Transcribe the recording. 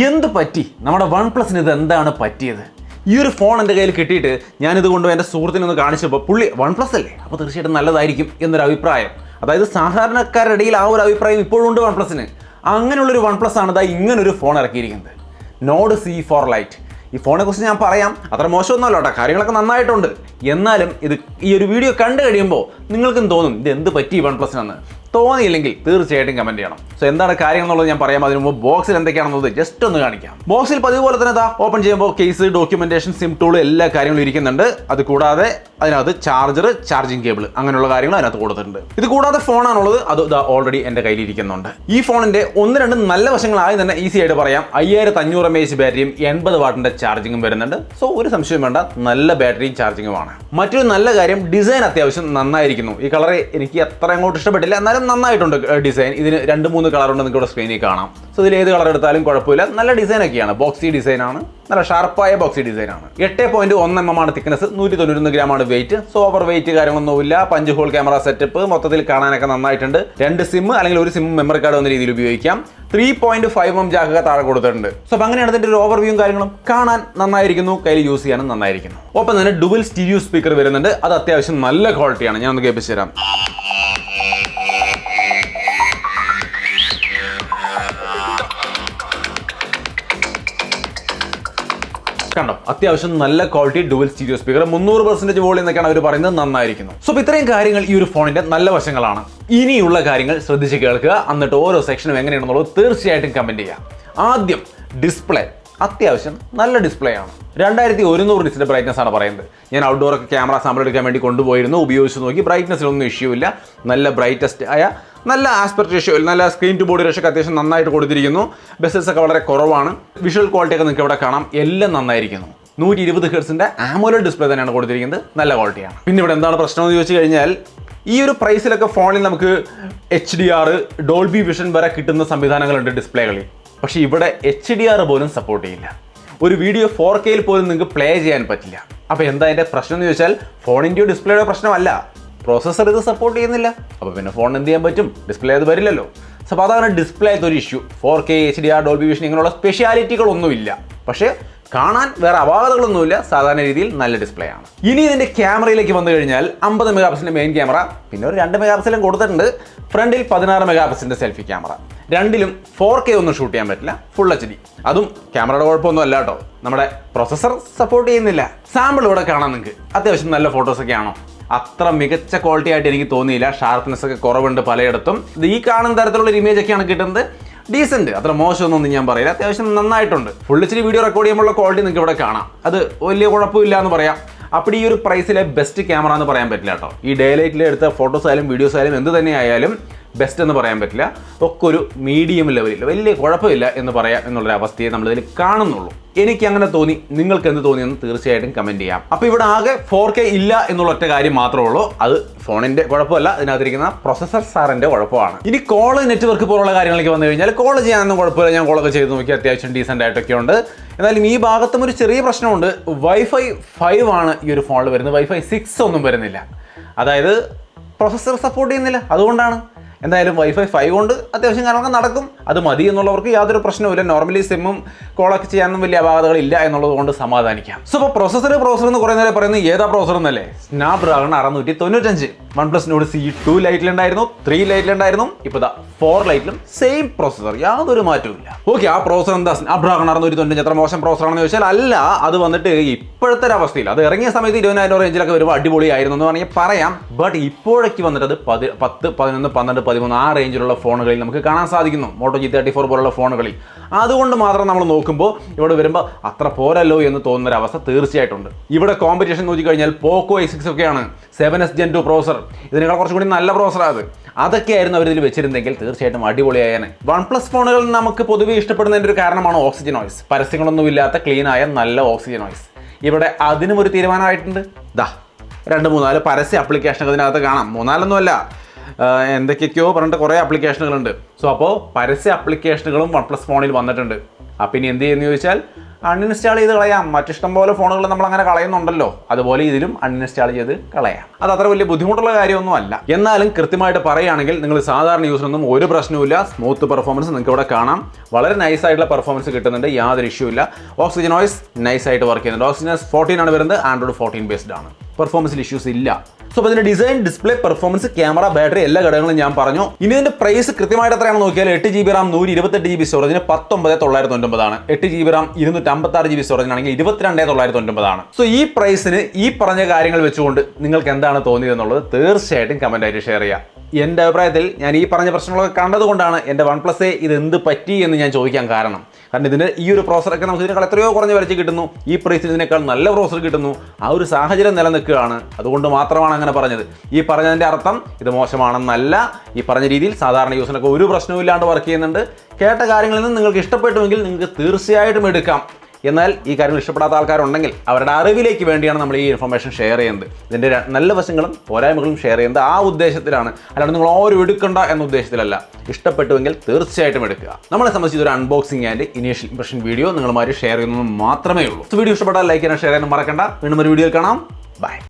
എന്ത് പറ്റി നമ്മുടെ വൺ പ്ലസിന് ഇത് എന്താണ് പറ്റിയത്? ഈ ഒരു ഫോൺ എൻ്റെ കയ്യിൽ കിട്ടിയിട്ട് ഞാനിത് കൊണ്ട് എൻ്റെ സുഹൃത്തിനൊന്ന് കാണിച്ചപ്പോൾ പുള്ളി വൺ പ്ലസ് അല്ലേ, അപ്പോൾ തീർച്ചയായിട്ടും നല്ലതായിരിക്കും എന്നൊരു അഭിപ്രായം. അതായത് സാധാരണക്കാരുടെ ഇടയിൽ ആ ഒരു അഭിപ്രായം ഇപ്പോഴും ഉണ്ട് വൺ പ്ലസിന്. അങ്ങനെയുള്ളൊരു വൺ പ്ലസ് ആണ് ഇങ്ങനൊരു ഫോൺ ഇറക്കിയിരിക്കുന്നത്, നോഡ് C4 ലൈറ്റ്. ഈ ഫോണിനെ കുറിച്ച് ഞാൻ പറയാം, അത്ര മോശമൊന്നുമല്ല കേട്ടോ, കാര്യങ്ങളൊക്കെ നന്നായിട്ടുണ്ട്. എന്നാലും ഈ ഒരു വീഡിയോ കണ്ടു കഴിയുമ്പോൾ നിങ്ങൾക്കും തോന്നും ഇത് എന്ത് പറ്റി വൺ പ്ലസിനെന്ന്. തോന്നിയില്ലെങ്കിൽ തീർച്ചയായിട്ടും കമൻറ്റ് ചെയ്യണം. സോ എന്താണ് കാര്യം എന്നുള്ളത് ഞാൻ പറയാം. അതിന് മുമ്പ് ബോക്സിൽ എന്തൊക്കെയാണെന്നത് ജസ്റ്റ് ഒന്ന് കാണിക്കാം. ബോക്സിൽ പതിവ് പോലെ തന്നെ ഓപ്പൺ ചെയ്യുമ്പോൾ കേസ്, ഡോക്യുമെന്റേഷൻ, സിം ടൂൾ എല്ലാ കാര്യങ്ങളും ഇരിക്കുന്നുണ്ട്. അത് കൂടാതെ അതിനകത്ത് ചാർജർ, ചാർജിങ് കേബിൾ അങ്ങനെയുള്ള കാര്യങ്ങൾ അതിനകത്ത് കൊടുത്തിട്ടുണ്ട്. ഇത് കൂടാതെ ഫോണാണുള്ളത്, അത് ഓൾറെഡി എൻ്റെ കയ്യിൽ ഇരിക്കുന്നുണ്ട്. ഈ ഫോണിന്റെ 1-2 നല്ല വശങ്ങളായി തന്നെ ഈസി ആയിട്ട് പറയാം. 5500 mAh ബാറ്ററിയും 80 വാട്ടിന്റെ ചാർജിങ്ങും വരുന്നുണ്ട്. സോ ഒരു സംശയം വേണ്ട, നല്ല ബാറ്ററിയും ചാർജിങ്ങുമാണ്. മറ്റൊരു നല്ല കാര്യം, ഡിസൈൻ അത്യാവശ്യം നന്നായിരിക്കുന്നു. ഈ കളർ എനിക്ക് അത്ര അങ്ങോട്ട് ഇഷ്ടപ്പെട്ടില്ല, എന്നാലും നന്നായിട്ടുണ്ട് ഡിസൈൻ. ഇതിന് 2-3 കളറുണ്ട്, നിങ്ങൾക്ക് ഇവിടെ സ്ക്രീനിൽ കാണാം. സോ ഇതിൽ ഏത് കളർ എടുത്താലും കുഴപ്പമില്ല, നല്ല ഡിസൈൻ ഒക്കെയാണ്. ബോക്സി ഡിസൈനാണ്, നല്ല ഷാർപ്പായ ബോക്സി ഡിസൈനാണ്. 8.1 mm ആണ് തിക്നെസ്, 191 ഗ്രാമാണ് വെയിറ്റ്. സോ ഓവർ വെയിറ്റ് കാര്യങ്ങളൊന്നുമില്ല. 5 ഹോൾ ക്യാമറ സെറ്റപ്പ് മൊത്തത്തിൽ കാണാനൊക്കെ നന്നായിട്ടുണ്ട്. 2 സിം അല്ലെങ്കിൽ ഒരു സിം മെമ്മറി കാർഡ് എന്ന രീതിയിൽ ഉപയോഗിക്കാം. 3.5 mm ജാക്കൊക്കെ താഴെ കൊടുത്തിട്ടുണ്ട്. സോ അപ്പോൾ അങ്ങനെയാണ് ഇതിന്റെ ഒരു ഓവർവ്യൂവും കാര്യങ്ങളും. കാണാൻ നന്നായിരിക്കുന്നു, കയ്യിൽ യൂസ് ചെയ്യാനും നന്നായിരിക്കുന്നു. ഒപ്പം തന്നെ ഡുവൽ സ്റ്റീരിയോ സ്പീക്കർ വരുന്നുണ്ട്, അത് അത്യാവശ്യം നല്ല ക്വാളിറ്റിയാണ്. ഞാൻ ഒന്ന് കേൾപ്പിച്ചു തരാം. കണ്ടോ, അത്യാവശ്യം നല്ല quality dual stereo speaker. 300% volume എന്നൊക്കെയാണ് അവർ പറയുന്നത്, നന്നായിരിക്കുന്നു. സോ ഇത്രയും കാര്യങ്ങൾ ഈ ഒരു ഫോണിന്റെ നല്ല വശങ്ങളാണ്. ഇനിയുള്ള കാര്യങ്ങൾ ശ്രദ്ധിച്ച് കേൾക്കുക, എന്നിട്ട് ഓരോ സെക്ഷനും എങ്ങനെയാണെന്നുള്ളത് തീർച്ചയായിട്ടും കമന്റ് ചെയ്യാം. ആദ്യം ഡിസ്പ്ലേ. അത്യാവശ്യം നല്ല ഡിസ്പ്ലേ ആണ്. 2100 നിറ്റ്സിന്റെ ബ്രൈറ്റ്നസ് ആണ് പറയുന്നത്. ഞാൻ ഔട്ട്ഡോർ ഒക്കെ ക്യാമറ സാമ്പിൾ എടുക്കാൻ വേണ്ടി കൊണ്ടുപോയിരുന്നു, ഉപയോഗിച്ച് നോക്കി. ബ്രൈറ്റ്നസ്സിലൊന്നും ഇഷ്യൂ ഇല്ല. നല്ല ബ്രൈറ്റസ്റ്റ് ആയ, നല്ല ആസ്പെക്ട് റേഷ്യോ, നല്ല സ്ക്രീൻ ടു ബോഡി റേഷ്യോ ഒക്കെ അത്യാവശ്യം നന്നായിട്ട് കൊടുത്തിരിക്കുന്നു. ബെസൽസ് ഒക്കെ വളരെ കുറവാണ്. വിഷ്വൽ ക്വാളിറ്റി ഒക്കെ നിങ്ങൾക്ക് ഇവിടെ കാണാം, എല്ലാം നന്നായിരിക്കുന്നു. 120 ഹെർട്സിന്റെ ആമോലെഡ് ഡിസ്പ്ലേ തന്നെയാണ് കൊടുത്തിരിക്കുന്നത്, നല്ല ക്വാളിറ്റിയാണ്. പിന്നെ ഇവിടെ എന്താണ് പ്രശ്നം എന്ന് ചോദിച്ചു കഴിഞ്ഞാൽ, ഈ ഒരു പ്രൈസിലൊക്കെ ഫോണിൽ നമുക്ക് HDR, ഡോൾബി വിഷൻ വരെ കിട്ടുന്ന സംവിധാനങ്ങളുണ്ട് ഡിസ്പ്ലേകളിൽ. പക്ഷേ ഇവിടെ HDR പോലും സപ്പോർട്ട് ചെയ്യില്ല. ഒരു വീഡിയോ 4K പോലും നിങ്ങൾക്ക് പ്ലേ ചെയ്യാൻ പറ്റില്ല. അപ്പോൾ എന്താ അതിൻ്റെ പ്രശ്നം എന്ന് ചോദിച്ചാൽ, ഫോണിൻ്റെയോ ഡിസ്പ്ലേയുടെ പ്രശ്നമല്ല, പ്രോസസ്സർ ഇത് സപ്പോർട്ട് ചെയ്യുന്നില്ല. അപ്പോൾ പിന്നെ ഫോൺ എന്ത് ചെയ്യാൻ പറ്റും? ഡിസ്പ്ലേ അത് വരില്ലല്ലോ. സോ അപ്പോൾ അതാണ് ഡിസ്പ്ലേ ആയിട്ടൊരു issue. 4K, HDR, Dolby vision ഇങ്ങനെയുള്ള സ്പെഷ്യാലിറ്റികളൊന്നുമില്ല. പക്ഷേ കാണാൻ വേറെ അപാകതകളൊന്നുമില്ല, സാധാരണ രീതിയിൽ നല്ല ഡിസ്പ്ലേ ആണ്. ഇനി ഇതിൻ്റെ ക്യാമറയിലേക്ക് വന്നു കഴിഞ്ഞാൽ 50 മെഗാപിക്സലിൻ്റെ മെയിൻ ക്യാമറ, പിന്നെ ഒരു 2 മെഗാപിക്സലും കൊടുത്തിട്ടുണ്ട്. ഫ്രണ്ടിൽ 16 മെഗാപിക്സലിൻ്റെ സെൽഫി ക്യാമറ. രണ്ടിലും 4K ഒന്നും ഷൂട്ട് ചെയ്യാൻ പറ്റില്ല, ഫുൾ HD. അതും ക്യാമറയുടെ കുഴപ്പമൊന്നും അല്ല കേട്ടോ, നമ്മുടെ പ്രൊസസ്സർ സപ്പോർട്ട് ചെയ്യുന്നില്ല. സാമ്പിൾ ഇവിടെ കാണാം നിങ്ങൾക്ക്. അത്യാവശ്യം നല്ല ഫോട്ടോസൊക്കെ ആണോ? അത്ര മികച്ച ക്വാളിറ്റി ആയിട്ട് എനിക്ക് തോന്നിയില്ല. ഷാർപ്പ്നെസ് ഒക്കെ കുറവുണ്ട് പലയിടത്തും. ഈ കാണുന്ന തരത്തിലുള്ള ഒരു ഇമേജ് ഒക്കെയാണ് കിട്ടുന്നത്. ഡീസൻറ്റ്, അത്ര മോശമൊന്നും ഞാൻ പറയില്ല, അത്യാവശ്യം നന്നായിട്ടുണ്ട്. ഫുൾ HD വീഡിയോ റെക്കോർഡ് ചെയ്യുമ്പോഴുള്ള ക്വാളിറ്റി നിങ്ങൾക്ക് ഇവിടെ കാണാം. അത് വലിയ കുഴപ്പമില്ല എന്ന് പറയാം. അപ്പോൾ ഈ ഒരു പ്രൈസിലെ ബെസ്റ്റ് ക്യാമറ എന്ന് പറയാൻ പറ്റില്ല കേട്ടോ. ഈ ഡേ ലൈറ്റിൽ എടുത്ത ഫോട്ടോസ് ആയാലും വീഡിയോസ് ആയാലും എന്ത് തന്നെ ആയാലും ബെസ്റ്റ് എന്ന് പറയാൻ പറ്റില്ല. ഒക്കെ ഒരു മീഡിയം ലെവലിൽ വലിയ കുഴപ്പമില്ല എന്ന് പറയാം എന്നുള്ളൊരു അവസ്ഥയെ നമ്മളിതിൽ കാണുന്നുള്ളൂ. എനിക്ക് അങ്ങനെ തോന്നി, നിങ്ങൾക്ക് എന്ത് തോന്നിയെന്ന് തീർച്ചയായിട്ടും കമൻറ്റ് ചെയ്യാം. അപ്പോൾ ഇവിടെ ആകെ 4K ഇല്ല എന്നുള്ള ഒറ്റ കാര്യം മാത്രമേ ഉള്ളൂ. അത് ഫോണിൻ്റെ കുഴപ്പമല്ല, ഇതിനകത്തിരിക്കുന്ന പ്രൊസസ്സർ സാറിൻ്റെ കുഴപ്പമാണ്. ഇനി കോള്, നെറ്റ്വർക്ക് പോലുള്ള കാര്യങ്ങളൊക്കെ വന്നു കഴിഞ്ഞാൽ കോള് ചെയ്യാനൊന്നും കുഴപ്പമില്ല. ഞാൻ കോളൊക്കെ ചെയ്ത് നോക്കി, അത്യാവശ്യം ഡീസൻ്റ് ആയിട്ടൊക്കെ ഉണ്ട്. എന്നാലും ഈ ഭാഗത്തും ഒരു ചെറിയ പ്രശ്നമുണ്ട്. Wi-Fi 5 ആണ് ഈ ഒരു ഫോണിൽ വരുന്നത്, Wi-Fi 6 ഒന്നും വരുന്നില്ല. അതായത് പ്രൊസസ്സർ സപ്പോർട്ട് ചെയ്യുന്നില്ല, അതുകൊണ്ടാണ്. എന്തായാലും Wi-Fi 5 കൊണ്ട് അത്യാവശ്യം കാര്യങ്ങളൊക്കെ നടക്കും. അത് മതി എന്നുള്ളവർക്ക് യാതൊരു പ്രശ്നവുമില്ല. നോർമലി സിമ്മും കോളൊക്കെ ചെയ്യാനൊന്നും വലിയ അപാകതകളില്ല എന്നുള്ളത് കൊണ്ട് സമാധാനിക്കാം. സോ ഇപ്പോൾ പ്രോസസ്സർ എന്ന് കുറേ നേരം പറയുന്നത് ഏതാ പ്രോസസ്സർ എന്നല്ലേ? സ്നാപ്ഡ്രാഗൺ 695. OnePlus Nord C2 ലൈറ്റിലുണ്ടായിരുന്നു, 3 ലൈറ്റിലുണ്ടായിരുന്നു, ഇപ്പോൾ 4 ലൈറ്റിലും സെയിം പ്രോസസ്സർ, യാതൊരു മാറ്റവും ഇല്ല. ഓക്കെ, ആ പ്രോസസ്സർ എന്താ സ്നാപ്ഡ്രാഗൺ 695 എത്ര മോശം പ്രോസസ്സറാണെന്ന് ചോദിച്ചാൽ അല്ല. അത് വന്നിട്ട് ഇപ്പോഴത്തെ ഒരു അവസ്ഥയിൽ, അത് ഇറങ്ങിയ സമയത്ത് 20,000 റേഞ്ചിലൊക്കെ വരുമ്പോൾ അടിപൊളിയായിരുന്നു എന്ന് വേണമെങ്കിൽ പറയാം. ബട്ട് ഇപ്പോഴേക്ക് വന്നിട്ട് അത് 10, 11, 12, 13 ആ റേഞ്ചിലുള്ള ഫോണുകളിൽ നമുക്ക് കാണാൻ സാധിക്കുന്നു, Moto G34 പോലുള്ള ഫോണുകളിൽ. അതുകൊണ്ട് മാത്രം നമ്മൾ നോക്കുമ്പോൾ ഇവിടെ വരുമ്പോൾ അത്ര പോരല്ലോ എന്ന് തോന്നുന്നൊരവസ്ഥ തീർച്ചയായിട്ടുണ്ട്. ഇവിടെ കോമ്പറ്റീഷൻ നോക്കിക്കഴിഞ്ഞാൽ Poco A6 ഒക്കെയാണ്, 7S Gen 2 പ്രോസർ. ഇതിനേക്കാൾ കുറച്ചും കൂടി നല്ല പ്രോസറാണ്. അതൊക്കെ ആയിരുന്നു അവരിതിൽ വെച്ചിരുന്നെങ്കിൽ തീർച്ചയായിട്ടും അടിപൊളിയായാണ്. OnePlus ഫോണുകൾ നമുക്ക് പൊതുവെ ഇഷ്ടപ്പെടുന്നതിൻ്റെ ഒരു കാരണമാണ് ഓക്സിജൻ നോയ്സ്. പരസ്യങ്ങളൊന്നും ഇല്ലാത്ത ക്ലീനായ നല്ല ഓക്സിജൻ നോയ്സ്. ഇവിടെ അതിനും ഒരു തീരുമാനമായിട്ടുണ്ട്. 2-3 പരസ്യ ആപ്ലിക്കേഷനുകൾ ഇതിനകത്ത് കാണാം. 3-4 അല്ല, എന്തൊക്കെയൊക്കെയോ പറഞ്ഞിട്ട് കുറേ ആപ്ലിക്കേഷനുകളുണ്ട്. സോ അപ്പോൾ പരസ്യ ആപ്ലിക്കേഷനുകളും OnePlus ഫോണിൽ വന്നിട്ടുണ്ട്. അപ്പം ഇനി എന്ത് ചെയ്യുന്നു ചോദിച്ചാൽ അൺഇൻസ്റ്റാൾ ചെയ്ത് കളയാം. മറ്റിഷ്ടം പോലെ ഫോണുകൾ നമ്മൾ അങ്ങനെ കളയുന്നുണ്ടല്ലോ, അതുപോലെ ഇതിലും അൺഇൻസ്റ്റാൾ ചെയ്ത് കളയാം. അത് അത്ര വലിയ ബുദ്ധിമുട്ടുള്ള കാര്യമൊന്നും അല്ല. എന്നാലും കൃത്യമായിട്ട് പറയുകയാണെങ്കിൽ നിങ്ങൾ സാധാരണ യൂസിനൊന്നും ഒരു പ്രശ്നവുമില്ല. സ്മൂത്ത് പെർഫോമൻസ് നിങ്ങൾക്ക് ഇവിടെ കാണാം. വളരെ നൈസ് ആയിട്ടുള്ള പെർഫോമൻസ് കിട്ടുന്നുണ്ട്, യാതൊരു ഇഷ്യൂ ഇല്ല. ഓക്സിജൻ OS നൈസ് ആയിട്ട് വർക്ക് ചെയ്യുന്നുണ്ട്. ഓക്സിജൻ OS 14 ആണ് വരുന്നത്, ആൻഡ്രോയിഡ് 14 ബേസ്ഡ് ആണ്. പെർഫോമൻസിൽ ഇഷ്യൂസ് ഇല്ല. സോ അപ്പോൾ ഇതിന്റെ design, display, performance, camera, battery എല്ലാ ഘടകങ്ങളും ഞാൻ പറഞ്ഞു. ഇനി ഇതിന്റെ പ്രൈസ് കൃത്യമായിട്ട് എത്രയാണെന്ന് നോക്കിയാൽ 8GB RAM 128GB സ്റ്റോറേജിന് 19,999 ആണ്. 8GB RAM 256GB സ്റ്റോറേജിനാണെങ്കിൽ 22,999 ആണ്. സോ ഈ പ്രൈസിന് ഈ പറഞ്ഞ കാര്യങ്ങൾ വെച്ചുകൊണ്ട് നിങ്ങൾക്ക് എന്താണ് തോന്നിയതെന്നുള്ളത് തീർച്ചയായിട്ടും കമന്റ് ആയിട്ട് ഷെയർ ചെയ്യാം. എൻ്റെ അഭിപ്രായത്തിൽ ഞാൻ ഈ പറഞ്ഞ പ്രശ്നങ്ങളൊക്കെ കണ്ടതുകൊണ്ടാണ് എൻ്റെ OnePlus ഇത് എന്ത് പറ്റി എന്ന് ഞാൻ ചോദിക്കാൻ കാരണം ഇതിന് ഈ ഒരു പ്രോസറൊക്കെ നമുക്ക് ഇതിനേക്കാൾ എത്രയോ കുറഞ്ഞ വിലയ്ക്ക് കിട്ടുന്നു, ഈ പ്രൈസിൽ ഇതിനേക്കാൾ നല്ല പ്രോസർ കിട്ടുന്നു. ആ ഒരു സാഹചര്യം നിലനിൽക്കുകയാണ്, അതുകൊണ്ട് മാത്രമാണ് അങ്ങനെ പറഞ്ഞത്. ഈ പറഞ്ഞതിൻ്റെ അർത്ഥം ഇത് മോശമാണെന്നല്ല. ഈ പറഞ്ഞ രീതിയിൽ സാധാരണ യൂസിനൊക്കെ ഒരു പ്രശ്നവും ഇല്ലാണ്ട് വർക്ക് ചെയ്യുന്നുണ്ട്. കേട്ട കാര്യങ്ങളിൽ നിന്ന് നിങ്ങൾക്ക് ഇഷ്ടപ്പെട്ടുവെങ്കിൽ നിങ്ങൾക്ക് തീർച്ചയായിട്ടും എടുക്കാം. എന്നാൽ ഈ കാര്യങ്ങൾ ഇഷ്ടപ്പെടാത്ത ആൾക്കാരുണ്ടെങ്കിൽ അവരുടെ അറിവിലേക്ക് വേണ്ടിയാണ് നമ്മൾ ഈ ഇൻഫർമേഷൻ ഷെയർ ചെയ്യുന്നത്. ഇതിൻ്റെ നല്ല വശങ്ങളും പോരായ്മകളും ഷെയർ ചെയ്യുന്നത് ആ ഉദ്ദേശത്തിലാണ്, അല്ലാണ്ട് നിങ്ങൾ ആരും എടുക്കണ്ട എന്ന ഉദ്ദേശത്തിലല്ല. ഇഷ്ടപ്പെട്ടുവെങ്കിൽ തീർച്ചയായിട്ടും എടുക്കുക. നമ്മളെ സംബന്ധിച്ച് ഒരു unboxing and initial impression video നിങ്ങളുമായി ഷെയർ ചെയ്യുന്നത് മാത്രമേ ഉള്ളൂ. വീഡിയോ ഇഷ്ടപ്പെട്ടാൽ ലൈക്ക് ചെയ്യാനും ഷെയർ ചെയ്യാനും മറക്കണ്ട. വീണ്ടും ഒരു വീഡിയോയിൽ കാണാം. ബൈ.